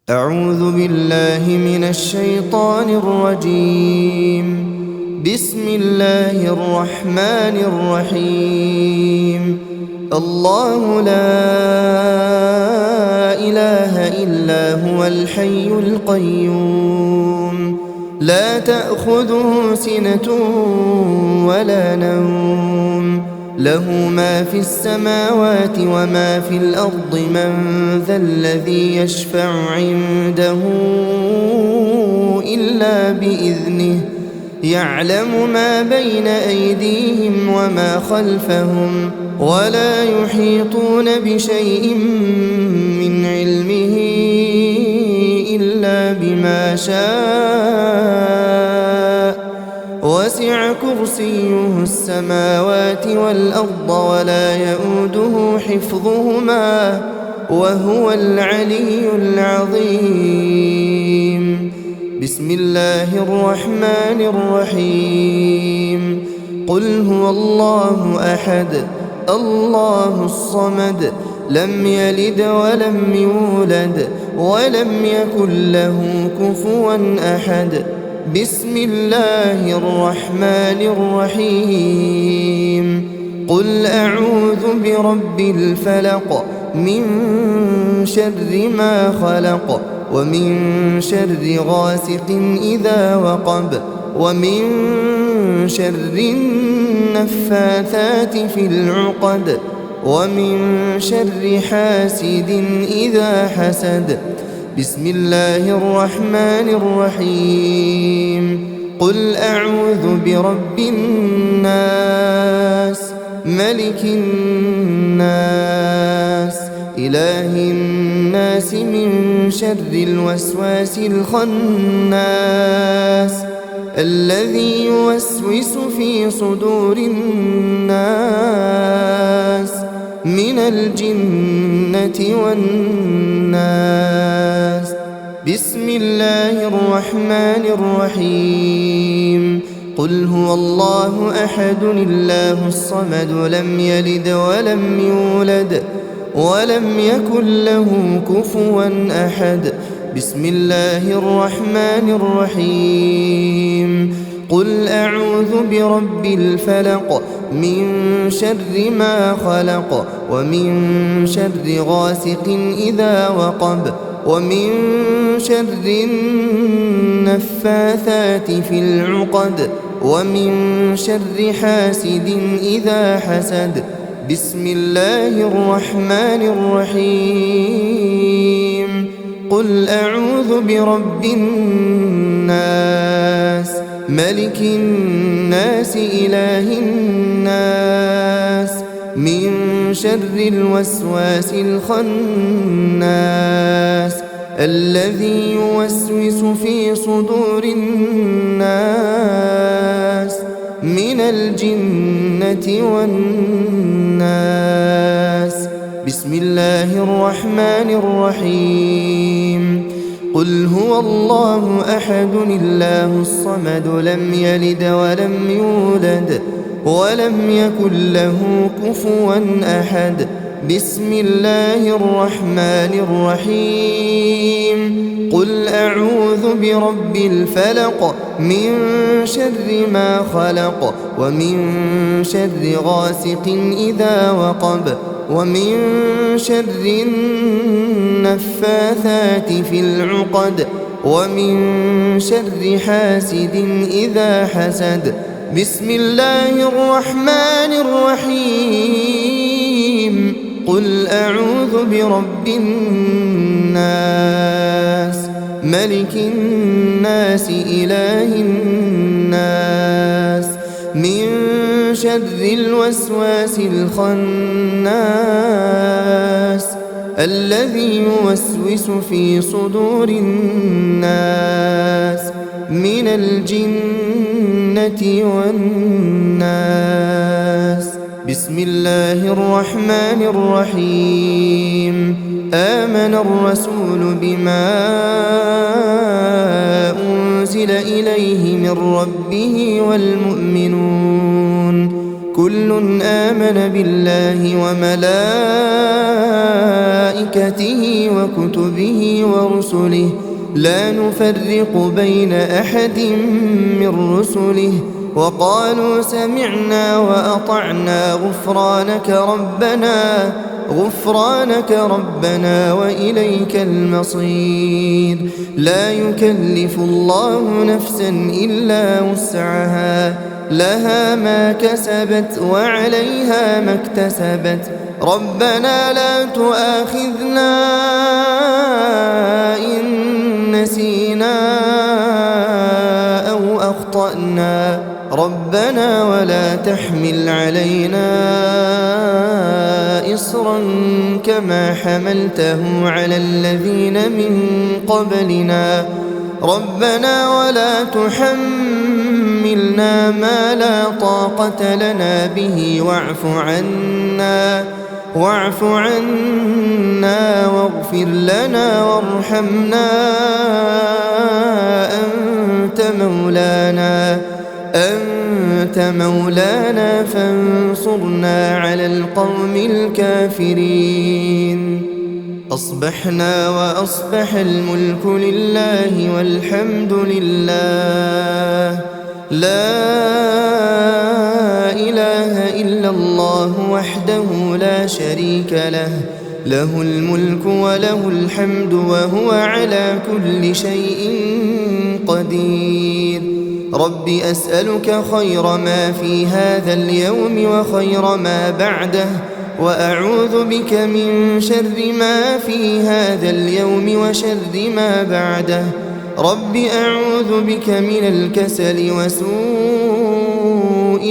أعوذ بالله من الشيطان الرجيم. بسم الله الرحمن الرحيم. الله لا إله إلا هو الحي القيوم لا تأخذه سنة ولا نوم له ما في السماوات وما في الأرض من ذا الذي يشفع عنده إلا بإذنه يعلم ما بين أيديهم وما خلفهم ولا يحيطون بشيء من علمه إلا بما شاء وسع كرسيه السماوات والأرض ولا يؤوده حفظهما وهو العلي العظيم. بسم الله الرحمن الرحيم. قل هو الله أحد الله الصمد لم يلد ولم يولد ولم يكن له كفوا أحد. بسم الله الرحمن الرحيم. قل أعوذ برب الفلق من شر ما خلق ومن شر غاسق إذا وقب ومن شر النفاثات في العقد ومن شر حاسد إذا حسد. بسم الله الرحمن الرحيم. قل أعوذ برب الناس ملك الناس إله الناس من شر الوسواس الخناس الذي يوسوس في صدور الناس من الجنة والناس. بسم الله الرحمن الرحيم. قل هو الله أحد الله الصمد لم يلد ولم يولد ولم يكن له كفوا أحد. بسم الله الرحمن الرحيم. قل أعوذ برب الفلق من شر ما خلق ومن شر غاسق إذا وقب ومن شر النفاثات في العقد ومن شر حاسد إذا حسد. بسم الله الرحمن الرحيم. قل أعوذ برب الناس ملك الناس إله الناس من شر الوسواس الخناس الذي يوسوس في صدور الناس من الجنة والناس. بسم الله الرحمن الرحيم. قل هو الله أحد الله الصمد لم يلد ولم يولد ولم يكن له كفوا أحد. بسم الله الرحمن الرحيم. قل أعوذ برب الفلق من شر ما خلق ومن شر غاسق إذا وقب ومن شر النفاثات في العقد ومن شر حاسد إذا حسد. بسم الله الرحمن الرحيم. قل أعوذ برب الناس ملك الناس إله الناس من شر الوسواس الخناس الذي يوسوس في صدور الناس من الجنة والناس. بسم الله الرحمن الرحيم. آمن الرسول بما أنزل إليه من ربه والمؤمنون كل آمن بالله وملائكته وكتبه ورسله لا نفرق بين أحد من رسله وقالوا سمعنا وأطعنا غفرانك ربنا وإليك المصير. لا يكلف الله نفسا إلا وسعها لها ما كسبت وعليها ما اكتسبت ربنا لا تؤاخذنا إن نسينا أو أخطأنا ربنا ولا تحمل علينا إصرا كما حملته على الذين من قبلنا ربنا ولا تحملنا ما لا طاقة لنا به واعف عنا واغفر لنا وارحمنا أنت مولانا فانصرنا على القوم الكافرين. أصبحنا وأصبح الملك لله والحمد لله لا إله إلا الله وحده لا شريك له له الملك وله الحمد وهو على كل شيء قدير. رب أسألك خير ما في هذا اليوم وخير ما بعده وأعوذ بك من شر ما في هذا اليوم وشر ما بعده. رب أعوذ بك من الكسل وسوء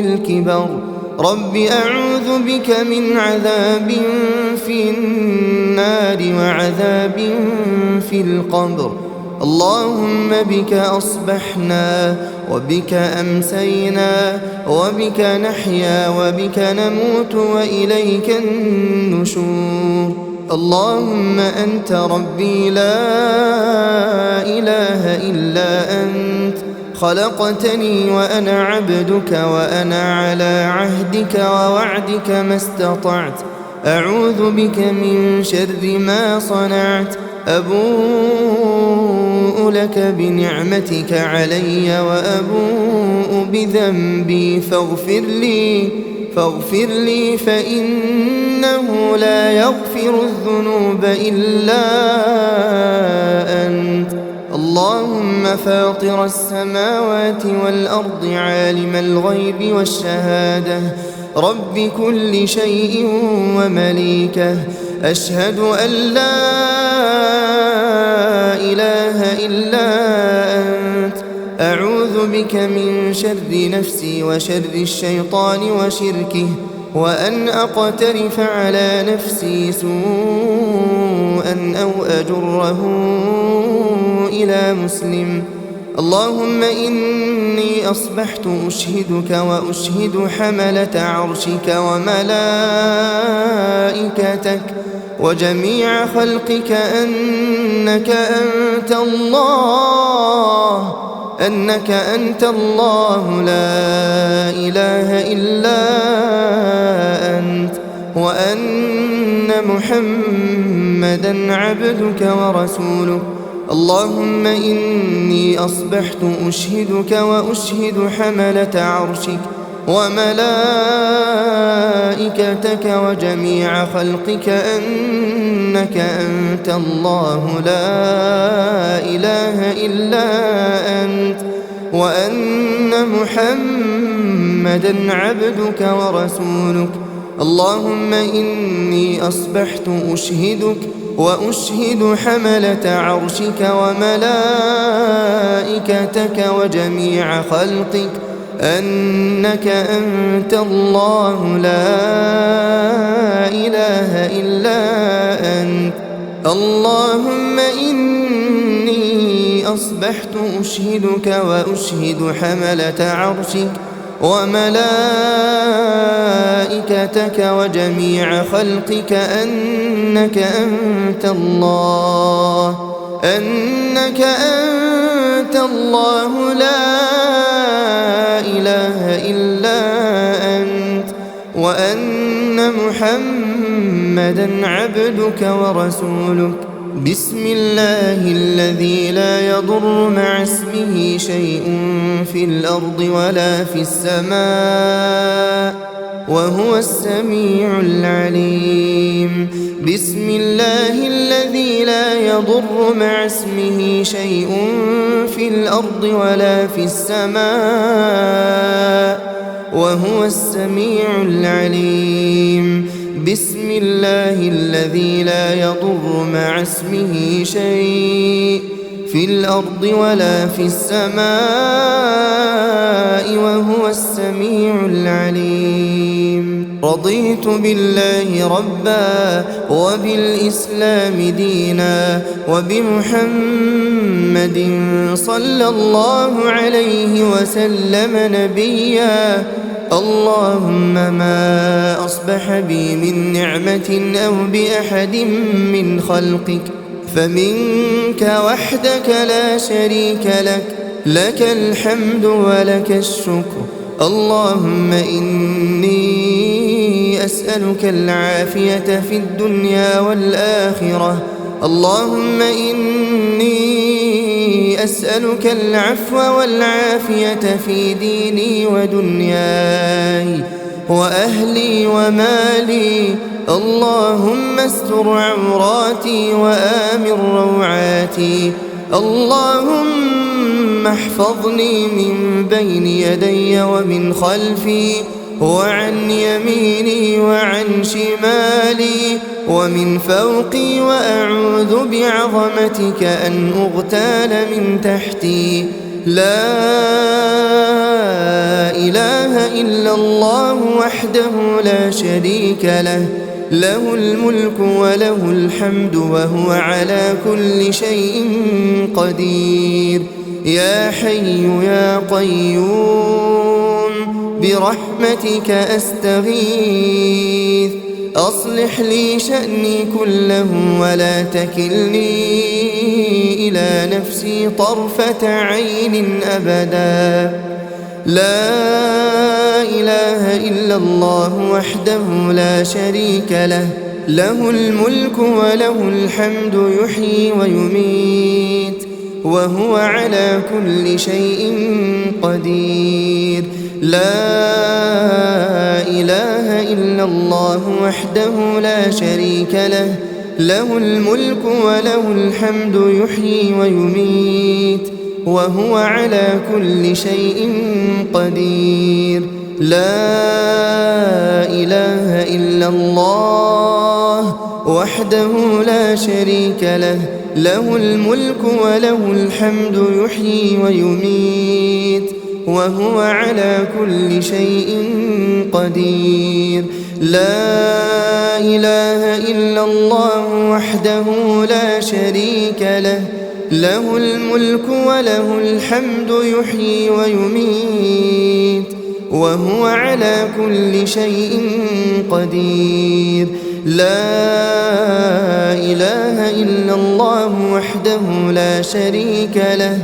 الكبر. رب أعوذ بك من عذاب في النار وعذاب في القبر. اللهم بك أصبحنا وبك أمسينا وبك نحيا وبك نموت وإليك النشور. اللهم أنت ربي لا إله إلا أنت خلقتني وأنا عبدك وأنا على عهدك ووعدك ما استطعت. أعوذ بك من شر ما صنعت. أبوء لك بنعمتك علي وأبوء بذنبي فاغفر لي فإنه لا يغفر الذنوب إلا أنت. اللهم فاطر السماوات والأرض عالم الغيب والشهادة رب كل شيء ومليكه أشهد أن لا إله إلا أنت. أعوذ بك من شر نفسي وشر الشيطان وشركه وأن أقترف على نفسي سوءا أو أجره إلى مسلم. اللهم إني أصبحت أشهدك وأشهد حملة عرشك وملائكتك وجميع خلقك أنك أنت الله لا إله إلا أنت وأن محمدا عبدك ورسولك. اللهم إني أصبحت أشهدك وأشهد حملة عرشك وملائكتك وجميع خلقك أنك أنت الله لا إله إلا أنت وأن محمدا عبدك ورسولك. اللهم إني أصبحت أشهدك وأشهد حملة عرشك وملائكتك وجميع خلقك أنك أنت الله لا إله إلا أنت. اللهم إني أصبحت أشهدك وأشهد حملة عرشك وملائكتك وجميع خلقك أنك أنت الله لا إله إلا أنت محمدا عبدك ورسولك. بسم الله الذي لا يضر مع اسمه شيء في الأرض ولا في السماء وهو السميع العليم. بسم الله الذي لا يضر مع اسمه شيء في الأرض ولا في السماء وهو السميع العليم. بسم الله الذي لا يضر مع اسمه شيء في الأرض ولا في السماء وهو السميع العليم. رضيت بالله ربا وبالإسلام دينا وبمحمد صلى الله عليه وسلم نبيا. اللهم ما أصبح بي من نعمة أو بأحد من خلقك فمنك وحدك لا شريك لك، لك الحمد ولك الشكر. اللهم إني أسألك العافية في الدنيا والآخرة. اللهم إني أسألك العفو والعافية في ديني ودنياي وأهلي ومالي. اللهم استر عوراتي وآمن روعاتي. اللهم احفظني من بين يدي ومن خلفي وعن يميني وعن شمالي ومن فوقي، وأعوذ بعظمتك أن أغتال من تحتي. لا إله إلا الله وحده لا شريك له، له الملك وله الحمد وهو على كل شيء قدير. يا حي يا قيوم برحمتك أستغيث، أصلح لي شأني كله ولا تكلني إلى نفسي طرفة عين أبدا. لا إله إلا الله وحده لا شريك له، له الملك وله الحمد يحيي ويميت وهو على كل شيء قدير. لا إله إلا الله وحده لا شريك له، له الملك وله الحمد يحيي ويميت وهو على كل شيء قدير. لا إله إلا الله وحده لا شريك له، له الملك وله الحمد يحيي ويميت وهو على كل شيء قدير. لا إله إلا الله وحده لا شريك له، له الملك وله الحمد يحيي ويميت وهو على كل شيء قدير. لا إله إلا الله وحده لا شريك له،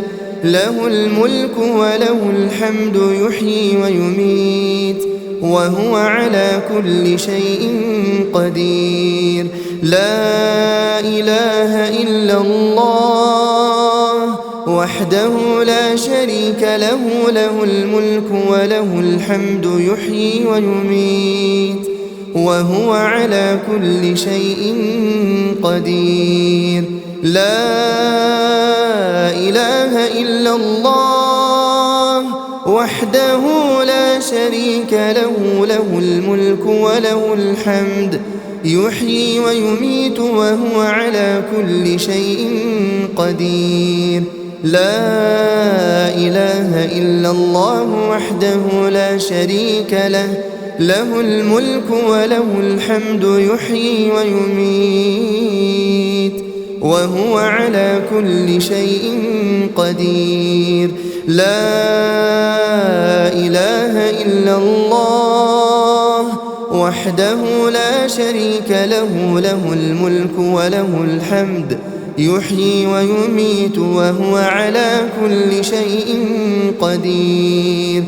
له الملك وله الحمد يحيي ويميت وهو على كل شيء قدير. لا إله إلا الله وحده لا شريك له، له الملك وله الحمد يحيي ويميت وهو على كل شيء قدير. لا إله إلا الله وحده لا شريك له، له الملك وله الحمد يحيي ويميت وهو على كل شيء قدير. لا إله إلا الله وحده لا شريك له، له الملك وله الحمد يحيي ويميت وهو على كل شيء قدير. لا إله إلا الله وحده لا شريك له، له الملك وله الحمد يحيي ويميت وهو على كل شيء قدير.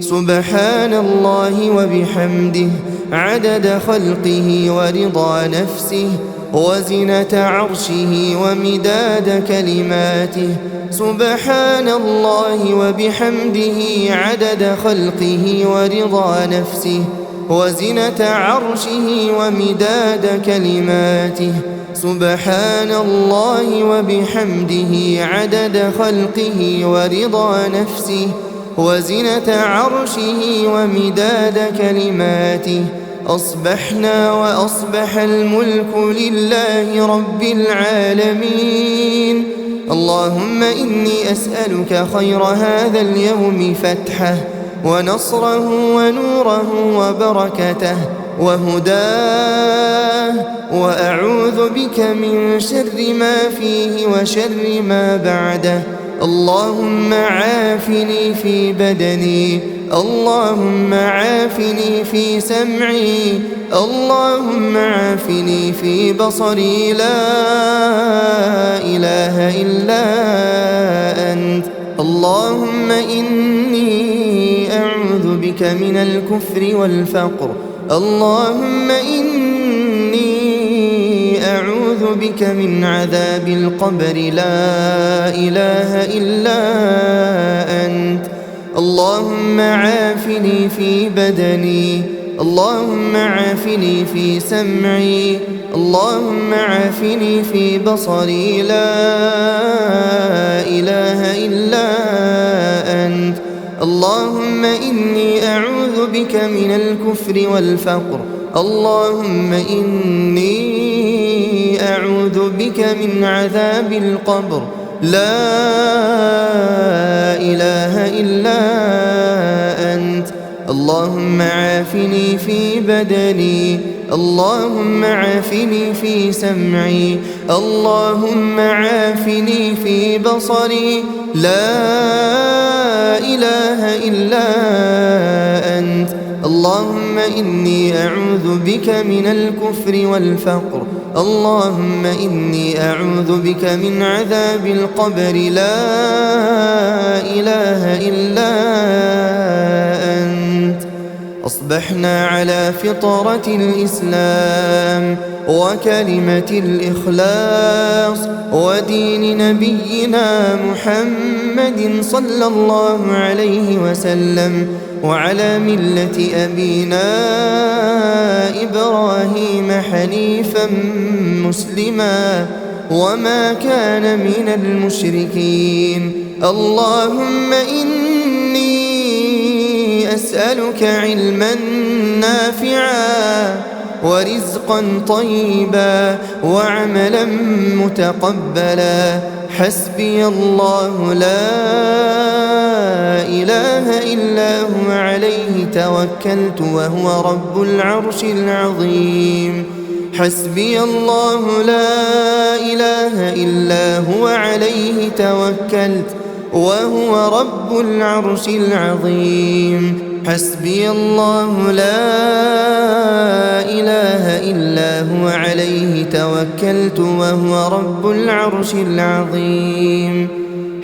سبحان الله وبحمده عدد خلقه ورضا نفسه وزنة عرشه ومداد كلماته. سبحان الله وبحمده عدد خلقه ورضا نفسه وزنة عرشه ومداد كلماته. سبحان الله وبحمده عدد خلقه ورضا نفسه وزنة عرشه ومداد كلماته. أصبحنا وأصبح الملك لله رب العالمين. اللهم إني أسألك خير هذا اليوم فتحه ونصره ونوره وبركته وهداه، وأعوذ بك من شر ما فيه وشر ما بعده. اللهم عافني في بدني، اللهم عافني في سمعي، اللهم عافني في بصري، لا إله إلا أنت. اللهم إني أعوذ بك من الكفر والفقر. اللهم إني أعوذ بك من عذاب القبر، لا إله إلا أنت. اللهم عافني في بدني، اللهم عافني في سمعي، اللهم عافني في بصري، لا إله إلا أنت. اللهم إني أعوذ بك من الكفر والفقر. اللهم إني أعوذ بك من عذاب القبر، لا إله إلا أنت. اللهم عافني في بدني، اللهم عافني في سمعي، اللهم عافني في بصري، لا إله إلا أنت. اللهم إني أعوذ بك من الكفر والفقر. اللهم إني أعوذ بك من عذاب القبر، لا إله إلا أنت. أصبحنا على فطرة الإسلام وكلمة الإخلاص ودين نبينا محمد صلى الله عليه وسلم، وعلى ملة أبينا إبراهيم حنيفا مسلما وما كان من المشركين. اللهم إني أسألك علما نافعا ورزقا طيبا وعملا متقبلا. حسبي الله لا إله إلا هو، عليه توكلت وهو رب العرش العظيم. حسبي الله لا إله إلا هو، عليه توكلت وهو رب العرش العظيم. حسبي الله لا إله إلا هو، عليه توكلت وهو رب العرش العظيم.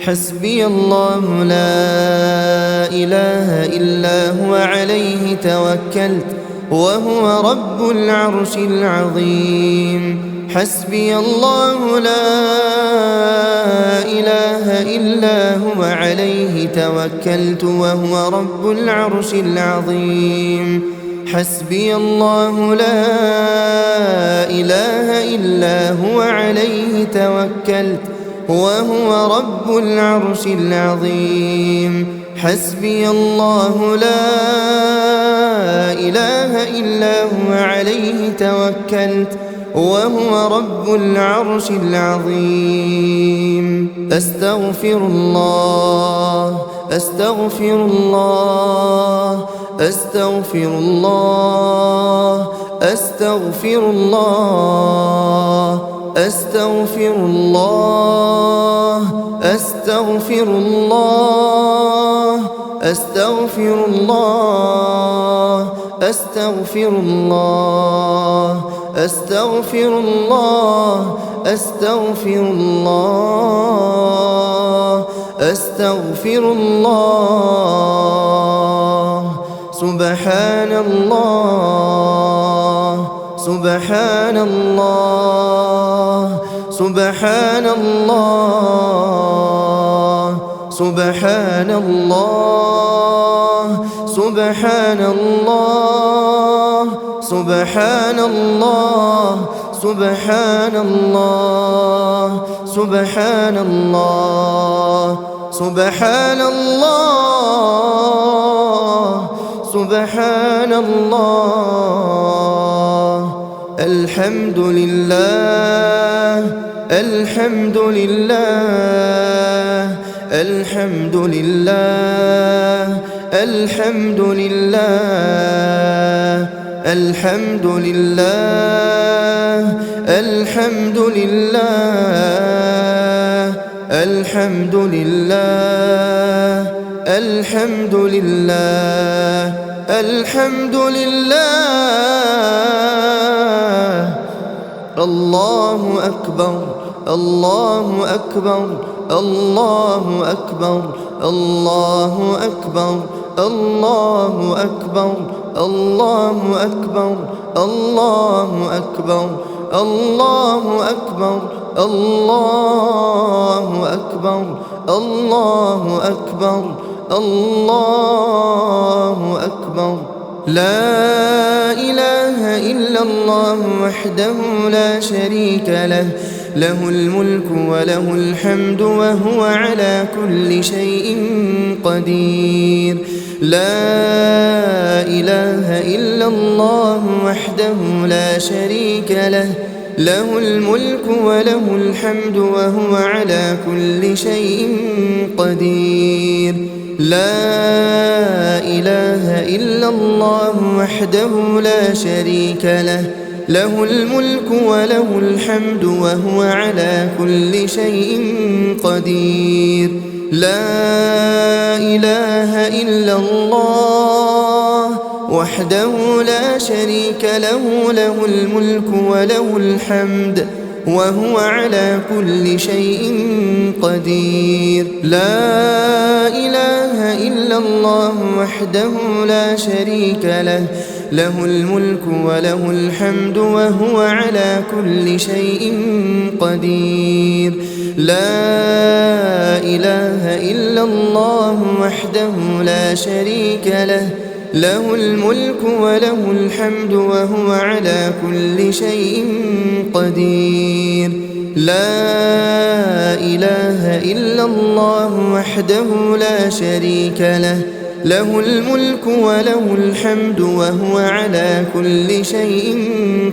حسبي الله لا إله إلا هو، عليه توكلت وهو رب العرش العظيم. حسبي الله لا إله إلا هو، عليه توكلت وهو رب العرش العظيم. حسبي الله لا إله إلا هو، عليه توكلت وهو رب العرش العظيم. حسبي الله لا إله إلا هو، عليه توكلت وهو رب العرش العظيم. أستغفر الله، أستغفر الله، أستغفر الله، أستغفر الله، أستغفر الله، أستغفر الله، أستغفر الله، أستغفر الله، أستغفر الله، أستغفر الله، أستغفر الله. سبحان الله سبحان الله سبحان الله سبحان الله سبحان الله سبحان الله سبحان الله سبحان الله سبحان الله سبحان الله الحمد لله الحمد لله الحمد لله الحمد لله الحمد لله الحمد لله الحمد لله الحمد لله الحمد لله الله أكبر الله أكبر الله أكبر الله أكبر الله أكبر الله أكبر الله أكبر الله أكبر الله أكبر الله أكبر الله أكبر لا إله إلا الله وحده لا شريك له له الملك وله الحمد وهو على كل شيء قدير لا إله إلا الله وحده لا شريك له له الملك وله الحمد وهو على كل شيء قدير لا إله إلا الله وحده لا شريك له له الملك وله الحمد وهو على كل شيء قدير لا إله إلا الله وحده لا شريك له له الملك وله الحمد وهو على كل شيء قدير لا إله إلا الله وحده لا شريك له له الملك وله الحمد وهو على كل شيء قدير لا إله إلا الله وحده لا شريك له له الملك وله الحمد وهو على كل شيء قدير لا إله إلا الله وحده لا شريك له له الملك وله الحمد وهو على كل شيء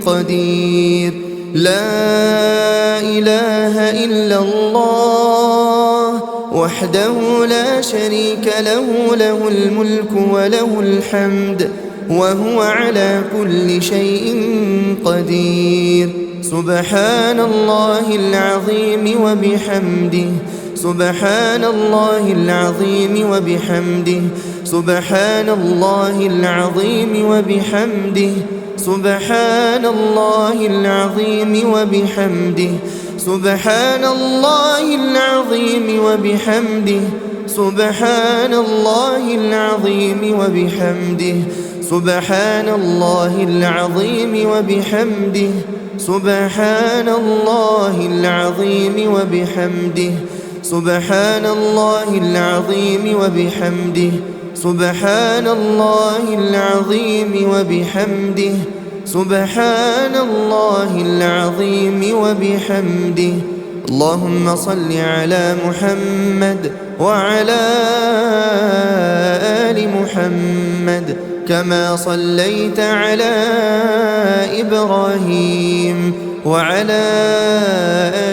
قدير لا إله إلا الله وحده لا شريك له له الملك وله الحمد وهو على كل شيء قدير سبحان الله العظيم وبحمده سبحان الله العظيم وبحمده سبحان الله العظيم وبحمده سبحان الله العظيم وبحمده سبحان الله العظيم وبحمده سبحان الله العظيم وبحمده سبحان الله العظيم وبحمده سبحان الله العظيم وبحمده سبحان الله العظيم وبحمده سبحان الله العظيم وبحمده سبحان الله العظيم وبحمده اللهم صل على محمد وعلى آل محمد كما صليت على إبراهيم وعلى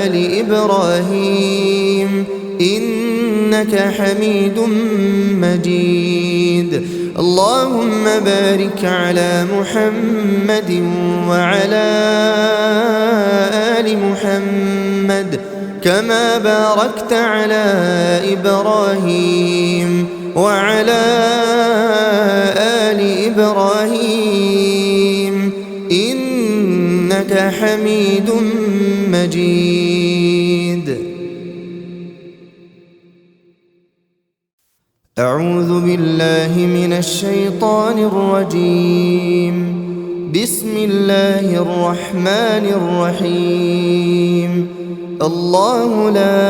آل إبراهيم إنك حميد مجيد اللهم بارك على محمد وعلى آل محمد كما باركت على إبراهيم وعلى آل إبراهيم إنك حميد مجيد أعوذ بالله من الشيطان الرجيم. بسم الله الرحمن الرحيم. الله لا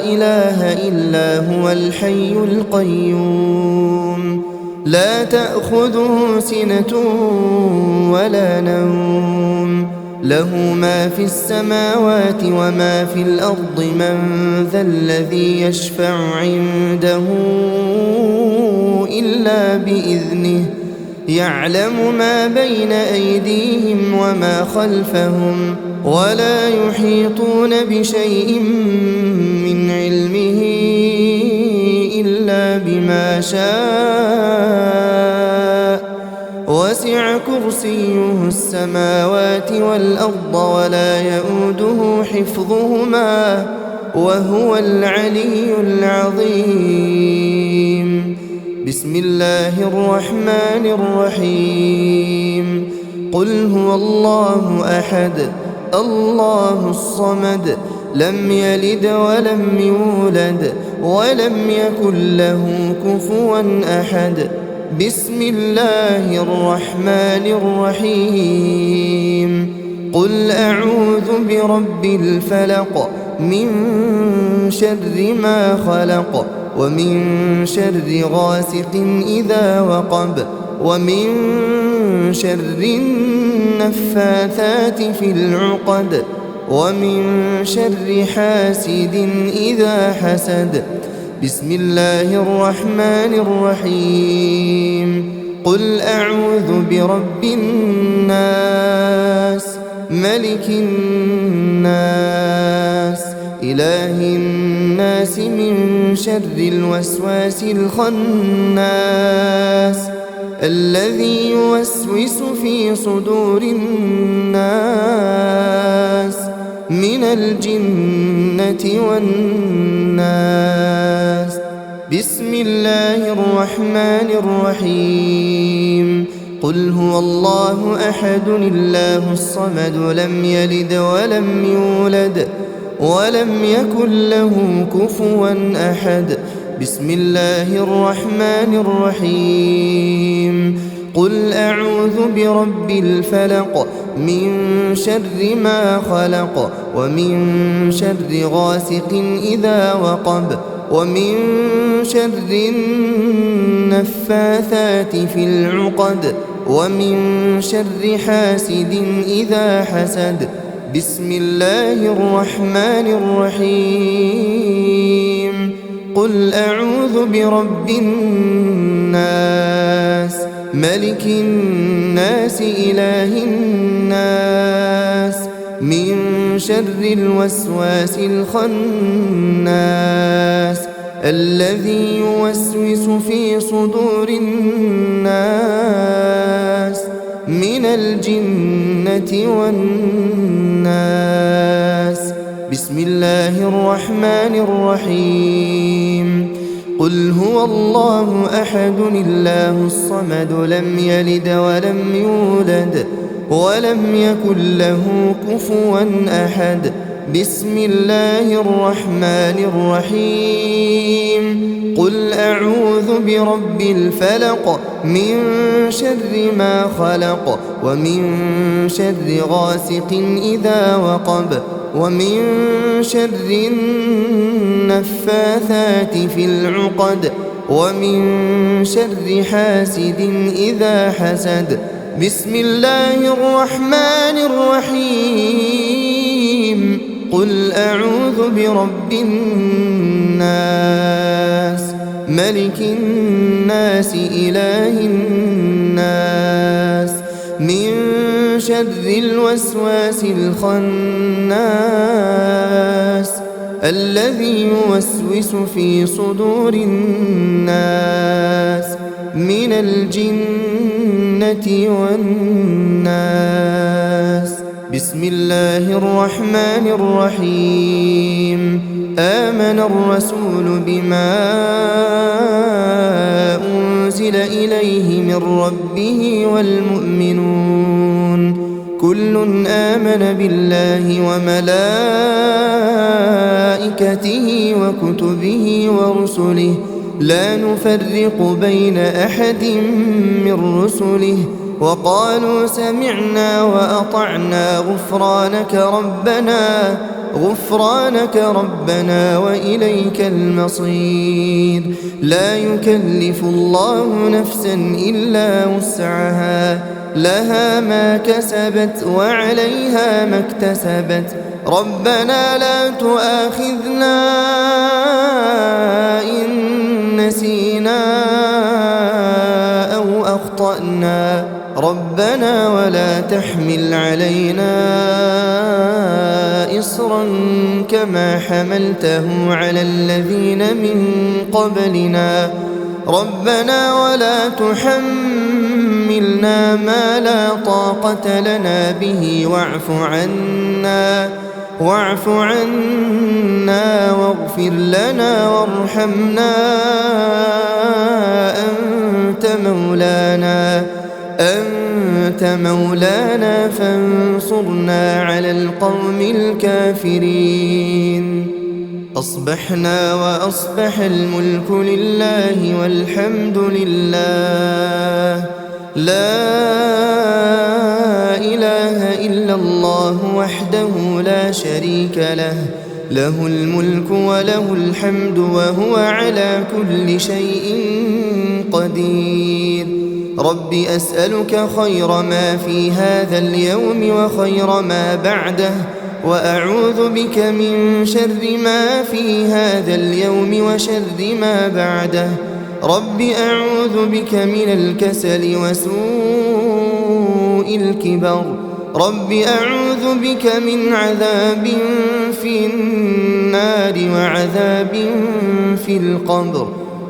إله إلا هو الحي القيوم لا تأخذه سنة ولا نوم له ما في السماوات وما في الأرض من ذا الذي يشفع عنده إلا بإذنه يعلم ما بين أيديهم وما خلفهم ولا يحيطون بشيء من علمه إلا بما شاء وسع كرسيه السماوات والأرض ولا يؤوده حفظهما وهو العلي العظيم. بسم الله الرحمن الرحيم. قل هو الله أحد الله الصمد لم يلد ولم يولد ولم يكن له كفوا أحد. بسم الله الرحمن الرحيم. قل أعوذ برب الفلق من شر ما خلق ومن شر غاسق إذا وقب ومن شر النفاثات في العقد ومن شر حاسد إذا حسد. بسم الله الرحمن الرحيم. قل أعوذ برب الناس ملك الناس إله الناس من شر الوسواس الخناس الذي يوسوس في صدور الناس من الجنة والناس. بسم الله الرحمن الرحيم. قل هو الله أحد الله الصمد لم يلد ولم يولد ولم يكن له كفوا أحد. بسم الله الرحمن الرحيم. قل أعوذ برب الفلق من شر ما خلق ومن شر غاسق إذا وقب ومن شر النفاثات في العقد ومن شر حاسد إذا حسد. بسم الله الرحمن الرحيم. قل أعوذ برب الناس ملك الناس إله الناس من شر الوسواس الخناس الذي يوسوس في صدور الناس من الجنة والناس. بسم الله الرحمن الرحيم. قل هو الله أحد الله الصمد لم يلد ولم يولد ولم يكن له كفوا أحد. بسم الله الرحمن الرحيم. قل أعوذ برب الفلق من شر ما خلق ومن شر غاسق إذا وقب ومن شر النفاثات في العقد ومن شر حاسد إذا حسد. بسم الله الرحمن الرحيم. قل أعوذ برب الناس ملك الناس إله الناس من شر الوسواس الخناس الذي يوسوس في صدور الناس من الجنة والناس. بسم الله الرحمن الرحيم. آمن الرسول بما أنزل إليه من ربه والمؤمنون كل آمن بالله وملائكته وكتبه ورسله لا نفرق بين أحد من رسله وقالوا سمعنا وأطعنا غفرانك ربنا وإليك المصير. لا يكلف الله نفسا إلا وسعها، لها ما كسبت وعليها ما اكتسبت. ربنا لا تؤاخذنا إن نسينا أو أخطأنا، ربنا ولا تحمل علينا إصرا كما حملته على الذين من قبلنا، ربنا ولا تحملنا ما لا طاقة لنا به واعف عنا واغفر لنا وارحمنا، أنت مولانا فانصرنا على القوم الكافرين. أصبحنا وأصبح الملك لله والحمد لله، لا إله إلا الله وحده لا شريك له، له الملك وله الحمد وهو على كل شيء قدير. رب أسألك خير ما في هذا اليوم وخير ما بعده، وأعوذ بك من شر ما في هذا اليوم وشر ما بعده. رب أعوذ بك من الكسل وسوء الكبر، رب أعوذ بك من عذاب في النار وعذاب في القبر.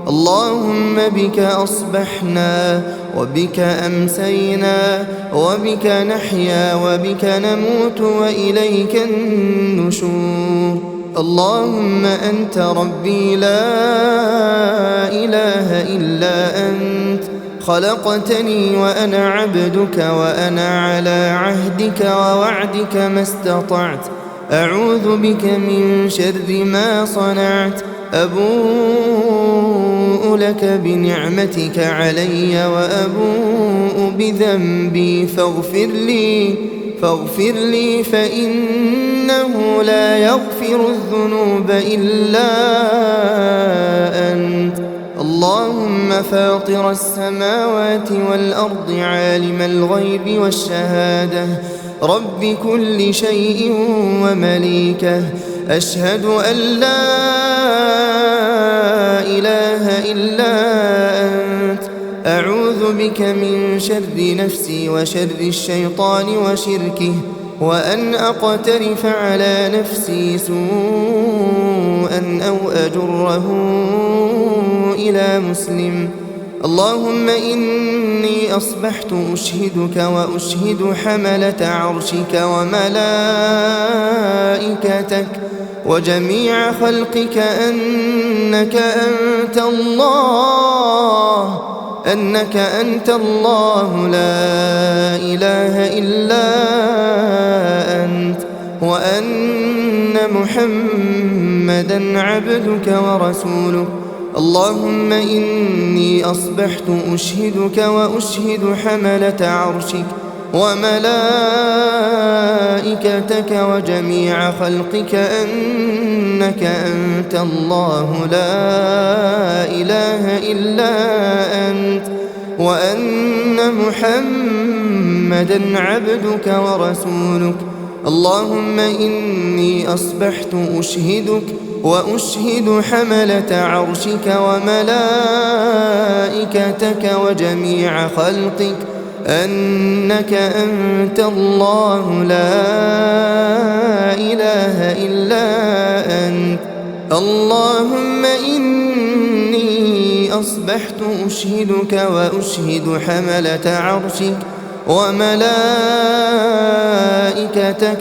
اللهم بك أصبحنا وبك أمسينا وبك نحيا وبك نموت وإليك النشور. اللهم أنت ربي لا إله إلا أنت، خلقتني وأنا عبدك وأنا على عهدك ووعدك ما استطعت. أعوذ بك من شر ما صنعت، أبوء لك بنعمتك علي وأبوء بذنبي فاغفر لي فإنه لا يغفر الذنوب إلا أنت. اللهم فاطر السماوات والأرض عالم الغيب والشهادة، رب كل شيء ومليكه، أشهد أن لا إله إلا أنت. أعوذ بك من شر نفسي وشر الشيطان وشركه، وأن أقترف على نفسي سوءا أو أجره إلى مسلم. اللهم إني أصبحت أشهدك وأشهد حملة عرشك وملائكتك وجميع خلقك أنك أنت الله لا إله إلا أنت، وأن محمدا عبدك ورسولك. اللهم إني أصبحت أشهدك وأشهد حملة عرشك وملائكتك وجميع خلقك أنك أنت الله لا إله إلا أنت، وأن محمدا عبدك ورسولك. اللهم إني أصبحت أشهدك وأشهد حملة عرشك وملائكتك وجميع خلقك أنك أنت الله لا إله إلا أنت. اللهم إني أصبحت أشهدك وأشهد حملة عرشك وملائكتك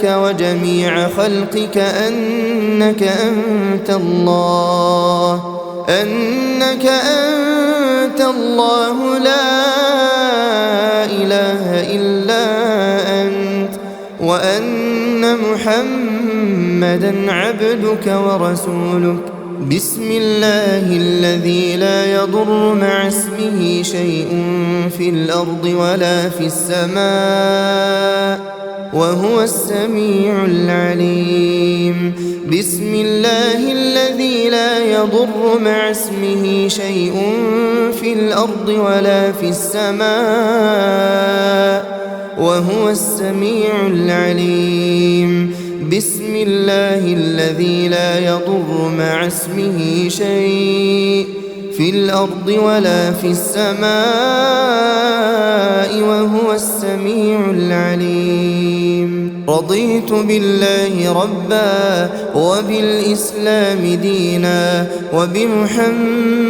وجميع خلقك أنك أنت الله لا إله إلا أنت، وأن محمدًا عبدك ورسولك. بسم الله الذي لا يضر مع اسمه شيء في الأرض ولا في السماء وهو السميع العليم. بسم الله الذي لا يضر مع اسمه شيء في الأرض ولا في السماء وهو السميع العليم. بسم الله الذي لا يضر مع اسمه شيء في الأرض ولا في السماء وهو السميع العليم. رضيت بالله ربا وبالإسلام دينا وبمحمد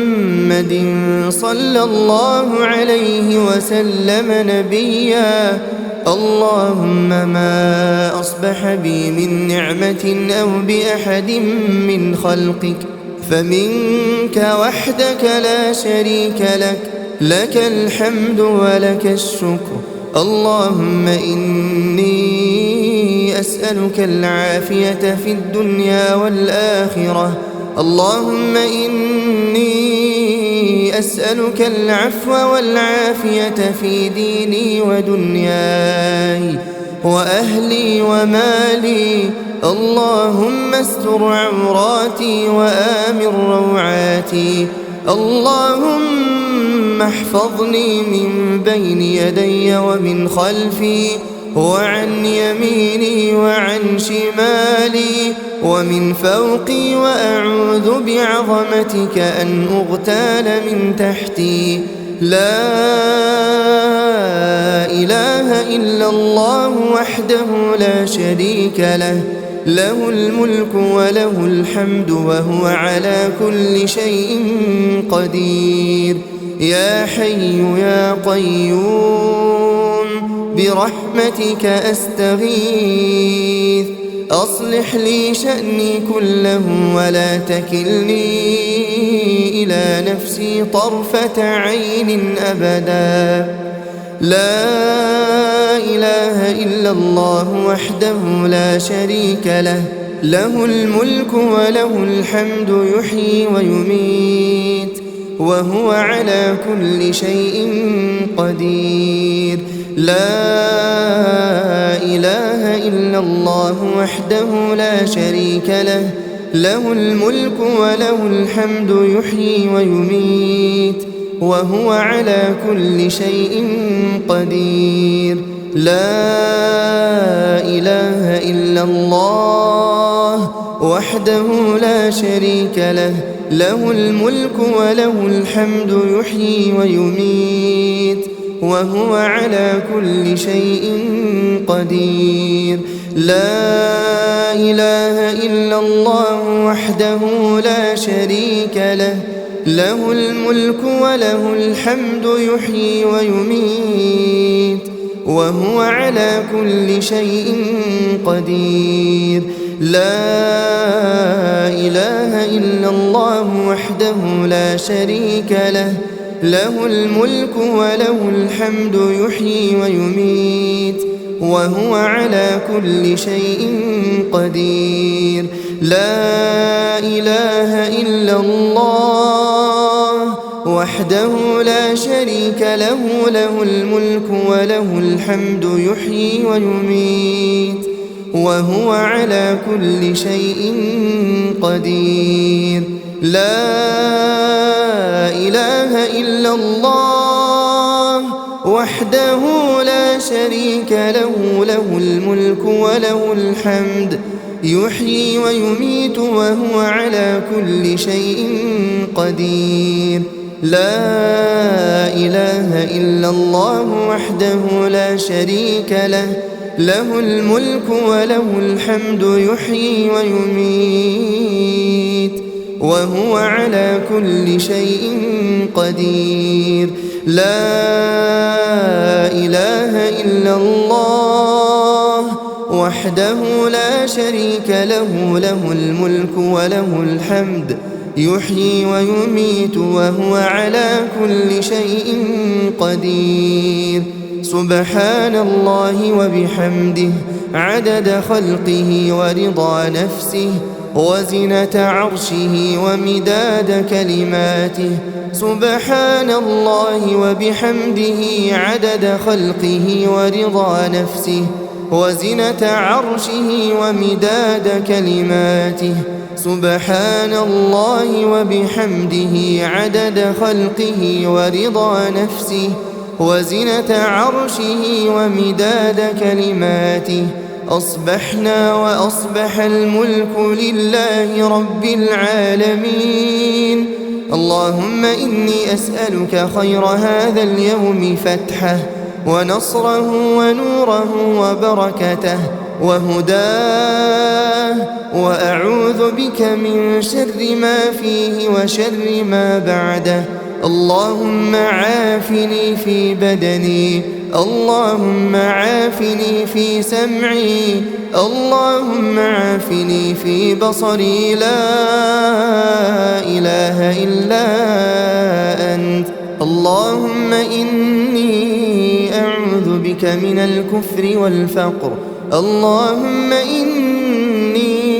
صلى الله عليه وسلم نبيا. اللهم ما أصبح بي من نعمة أو بأحد من خلقك فمنك وحدك لا شريك لك، لك الحمد ولك الشكر. اللهم إني أسألك العافية في الدنيا والآخرة. اللهم إني أسألك العفو والعافية في ديني ودنياي وأهلي ومالي. اللهم استر عوراتي وآمن روعاتي. اللهم احفظني من بين يدي ومن خلفي وعن يميني وعن شمالي ومن فوقي، وأعوذ بعظمتك أن أغتال من تحتي. لا إله إلا الله وحده لا شريك له، له الملك وله الحمد وهو على كل شيء قدير. يا حي يا قيوم برحمتك أستغيث، أصلح لي شأني كله ولا تكلني إلى نفسي طرفة عين أبدا. لا إله إلا الله وحده لا شريك له، له الملك وله الحمد يحيي ويميت وهو على كل شيء قدير. لا إله إلا الله وحده لا شريك له، له الملك وله الحمد يحيي ويميت وهو على كل شيء قدير. لا إله إلا الله وحده لا شريك له، له الملك وله الحمد يحيي ويميت وهو على كل شيء قدير. لا إله إلا الله وحده لا شريك له، له الملك وله الحمد يحيي ويميت وهو على كل شيء قدير. لا إله إلا الله وحده لا شريك له، له الملك وله الحمد يحيي ويميت وهو على كل شيء قدير. لا إله إلا الله وحده لا شريك له، له الملك وله الحمد يحيي ويميت وهو على كل شيء قدير. لا إله إلا الله وحده لا شريك له، له الملك وله الحمد يحيي ويميت وهو على كل شيء قدير. لا إله إلا الله وحده لا شريك له، له الملك وله الحمد يحيي ويميت وهو على كل شيء قدير. لا إله إلا الله وحده لا شريك له، له الملك وله الحمد يحيي ويميت وهو على كل شيء قدير. سبحان الله وبحمده عدد خلقه ورضا نفسه وزنة عرشه ومداد كلماته. سبحان الله وبحمده عدد خلقه ورضا نفسه وزنة عرشه ومداد كلماته. سبحان الله وبحمده عدد خلقه ورضا نفسه وزنة عرشه ومداد كلماته. أصبحنا وأصبح الملك لله رب العالمين. اللهم إني أسألك خير هذا اليوم فتحه ونصره ونوره وبركته وهداه، وأعوذ بك من شر ما فيه وشر ما بعده. اللهم عافني في بدني، اللهم عافني في سمعي، اللهم عافني في بصري، لا إله إلا أنت. اللهم إني أعوذ بك من الكفر والفقر. اللهم إني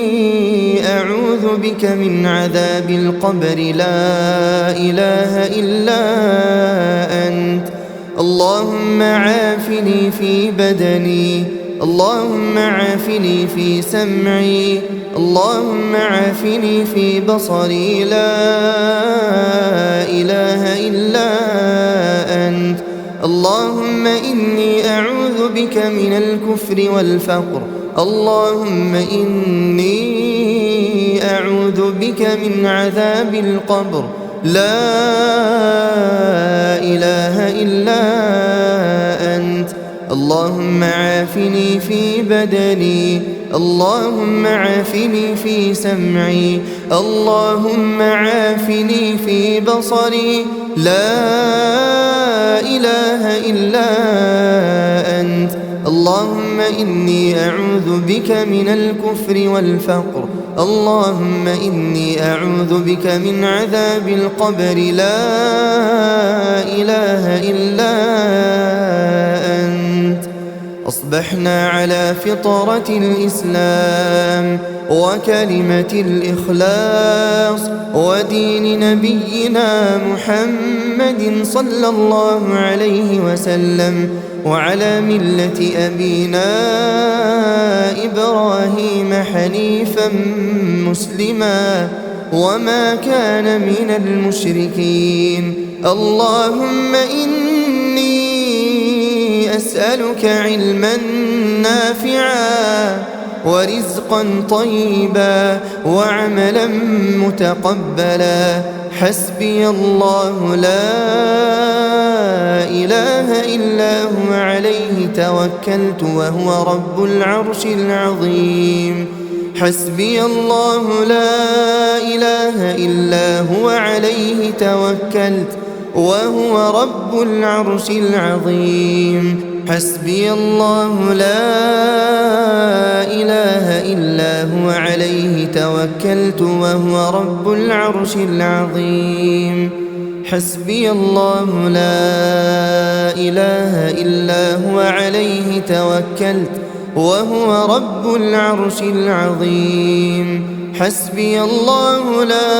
أعوذ بك من عذاب القبر، لا إله إلا أنت. اللهم عافني في بدني، اللهم عافني في سمعي، اللهم عافني في بصري، لا إله إلا أنت. اللهم إني أعوذ بك من الكفر والفقر. اللهم إني أعوذ بك من عذاب القبر، لا إله إلا أنت. اللهم عافني في بدني، اللهم عافني في سمعي، اللهم عافني في بصري، لا إله إلا أنت. اللهم إني أعوذ بك من الكفر والفقر. اللهم إني أعوذ بك من عذاب القبر، لا إله إلا أنت. أصبحنا على فطرة الإسلام وكلمة الإخلاص ودين نبينا محمد صلى الله عليه وسلم، وعلى ملة أبينا إبراهيم حنيفا مسلما وما كان من المشركين. اللهم إني أسألك علما نافعا ورزقا طيبا وعملا متقبلا. حسبي الله لا إله إلا هو، عليه توكلت وهو رب العرش العظيم. حسبي الله لا إله إلا هو، عليه توكلت وهو رب العرش العظيم. حسبي الله لا إله إلا هو، عليه توكلت وهو رب العرش العظيم. حسبي الله لا إله إلا هو، عليه توكلت وهو رب العرش العظيم. حسبي الله لا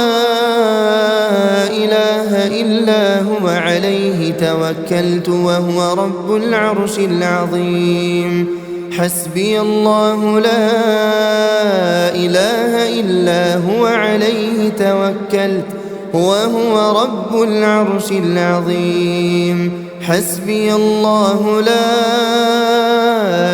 إله إلا هو، عليه توكلت وهو رب العرش العظيم. حسبي الله لا إله إلا هو، عليه توكلت وهو رب العرش العظيم. حسبي الله لا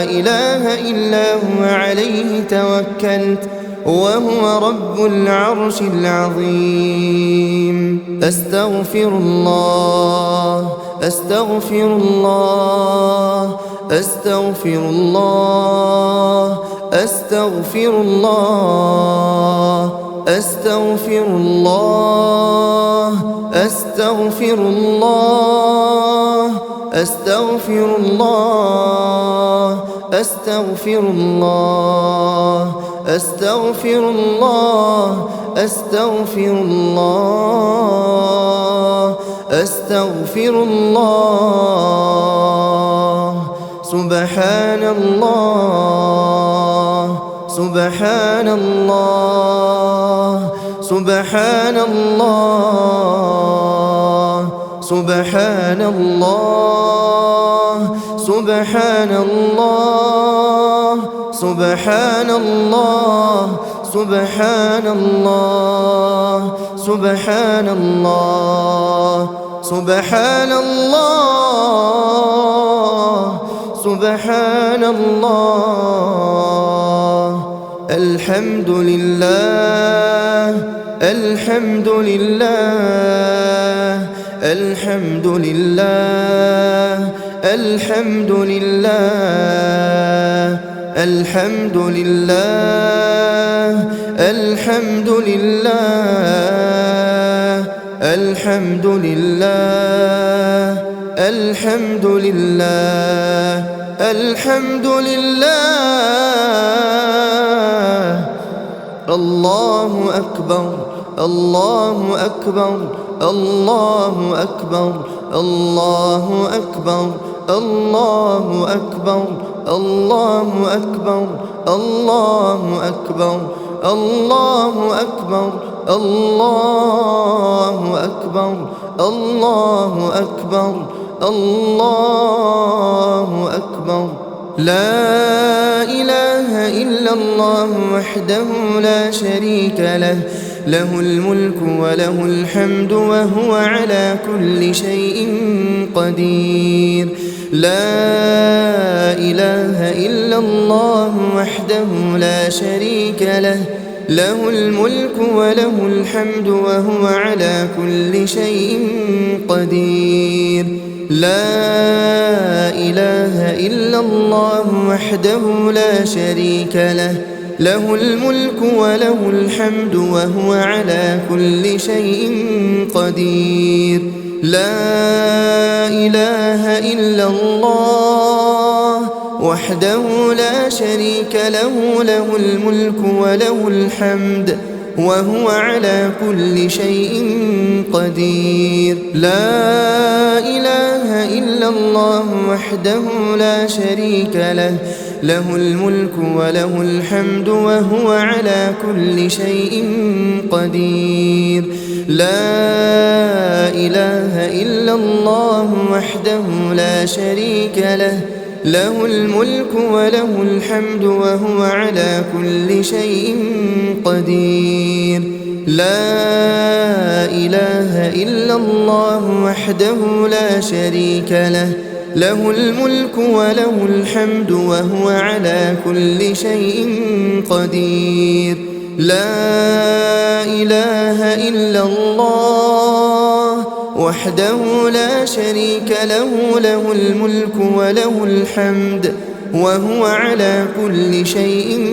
إله إلا هو، عليه توكلت وهو رب العرش العظيم. أستغفر الله، أستغفر الله، أستغفر الله، أستغفر الله، أستغفر الله، أستغفر الله، أستغفر الله، أستغفر الله، أستغفر الله، أستغفر الله، أستغفر الله. سبحان الله سبحان الله سبحان الله سبحان الله سبحان الله سبحان الله سبحان الله سبحان الله سبحان الله سبحان الله الحمد لله الحمد لله الحمد لله الحمد لله الحمد لله الحمد لله الحمد لله الحمد لله الحمد لله الله أكبر الله أكبر الله أكبر الله أكبر الله أكبر الله أكبر الله أكبر الله أكبر الله أكبر الله أكبر الله أكبر لا إله إلا الله وحده لا شريك له له الملك وله الحمد وهو على كل شيء قدير لا إله إلا الله وحده لا شريك له له الملك وله الحمد وهو على كل شيء قدير لا إله إلا الله وحده لا شريك له له الملك وله الحمد وهو على كل شيء قدير لا إله إلا الله وحده لا شريك له له الملك وله الحمد وهو على كل شيء قدير لا إله إلا الله وحده لا شريك له له الملك وله الحمد وهو على كل شيء قدير لا إله إلا الله وحده لا شريك له له الملك وله الحمد وهو على كل شيء قدير لا إله إلا الله وحده لا شريك له له الملك وله الحمد وهو على كل شيء قدير لا إله إلا الله وحده لا شريك له له الملك وله الحمد وهو على كل شيء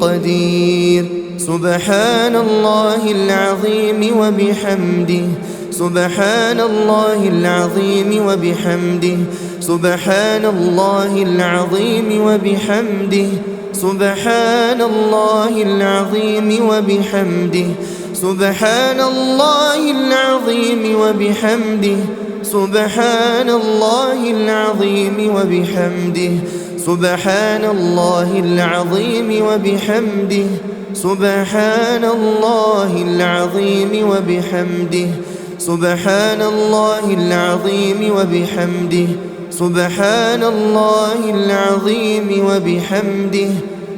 قدير سبحان الله العظيم وبحمده سبحان الله العظيم وبحمده سبحان الله العظيم وبحمده سبحان الله العظيم وبحمده سبحان الله العظيم وبحمده سبحان الله العظيم وبحمده سبحان الله العظيم وبحمده سبحان الله العظيم وبحمده سبحان الله العظيم وبحمده سبحان الله العظيم وبحمده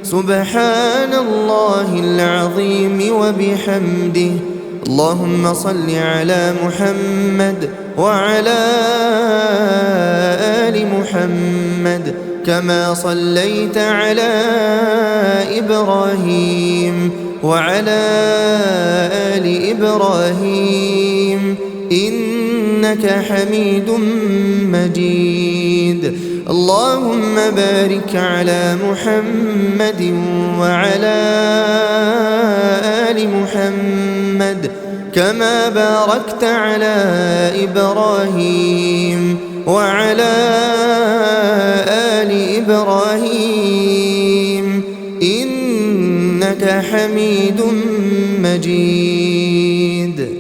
سبحان الله العظيم وبحمده اللهم صل على محمد وعلى آل محمد كما صليت على إبراهيم وعلى آل إبراهيم إنك حميد مجيد اللهم بارك على محمد وعلى آل محمد كما باركت على إبراهيم وعلى آل إبراهيم إنك حميد مجيد.